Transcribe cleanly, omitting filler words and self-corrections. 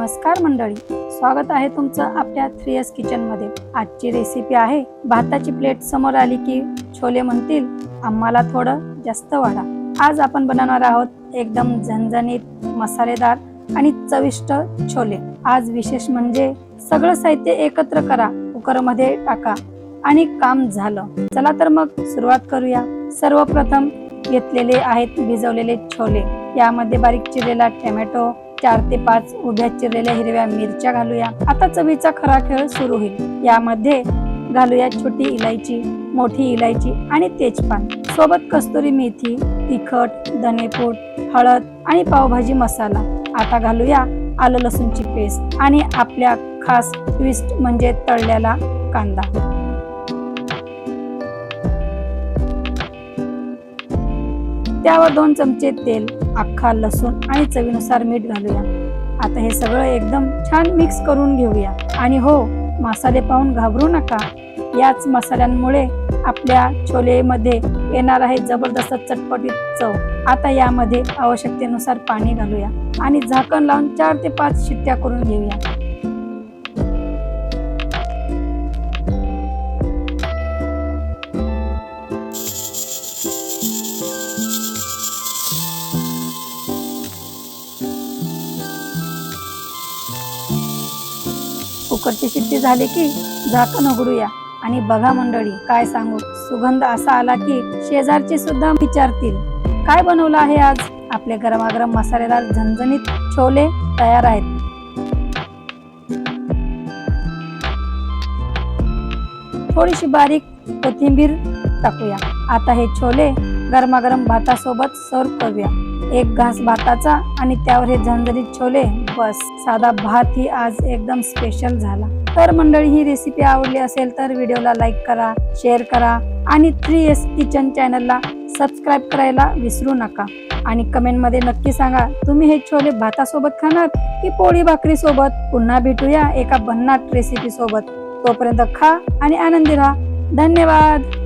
नमस्कार मंडळी, स्वागत आहे तुमचं आपल्या 3S किचन मध्ये। आजची रेसिपी आहे भाताची प्लेट समोर आली की छोले म्हणतील आम्हाला थोडं जास्त वाढा। आज आपण बनवणार आहोत एकदम झणझणीत, मसालेदार आणि चविष्ट छोले। आज विशेष म्हणजे सगळं साहित्य एकत्र करा, कुकर मध्ये टाका आणि काम झालं। चला तर मग सुरुवात करूया। सर्वप्रथम घेतलेले आहेत भिजवलेले छोले। यामध्ये बारीक चिरलेला टोमॅटो, 4 ते 5 उभ्या चिरलेल्या हिरव्या मिरच्या घालूया। आता चवीचा खरा खेळ सुरू होईल। यामध्ये घालूया छोटी इलायची, मोठी इलायची आणि तेजपान, सोबत कस्तुरी मेथी, तिखट, धनेपूड, हळद आणि पावभाजी मसाला। आता घालूया आलं लसूणची पेस्ट आणि आपल्या खास ट्विस्ट म्हणजे तळलेला कांदा। त्यावर 2 चमचे तेल, अख्खा लसूण आणि चवीनुसार मीठ घालूया। आता हे सगळं एकदम छान मिक्स करून घेऊया। आणि हो, मसाले पाहून घाबरू नका, याच मसाल्यांमुळे आपल्या छोलेमध्ये येणार आहे जबरदस्त चटपटीत चव। आता यामध्ये आवश्यकतेनुसार पाणी घालूया आणि झाकण लावून 4 ते 5 शिट्ट्या करून घेऊया। कुकरची शिट्टी झाली की झाकण उघडूया आणि बघा मंडळी, काय सांगू, सुगंध असा आला की शेजारचे सुद्धा विचारतील काय बनवलं आहे आज। आपले गरमागरम मसालेदार झणझणीत छोले तयार आहेत। थोडीशी बारीक कोथिंबीर टाकूया। आता हे छोले गरमागरम भातासोबत सर्व करूया। एक घास भाताचा आणि त्यावर हे झणझणीत छोले, बस साधा भात ही आज एकदम स्पेशल झाला। तर मंडळी, ही रेसिपी आवडली असेल तर व्हिडिओला लाईक करा, शेअर करा आणि 3S किचन चॅनलला सबस्क्राईब करायला विसरू नका। आणि कमेंट मध्ये नक्की सांगा तुम्ही हे छोले भातासोबत खाणार की पोळी भाकरी सोबत। पुन्हा भेटूया एका भन्नाट रेसिपी सोबत। तोपर्यंत खा आणि आनंदी राहा। धन्यवाद।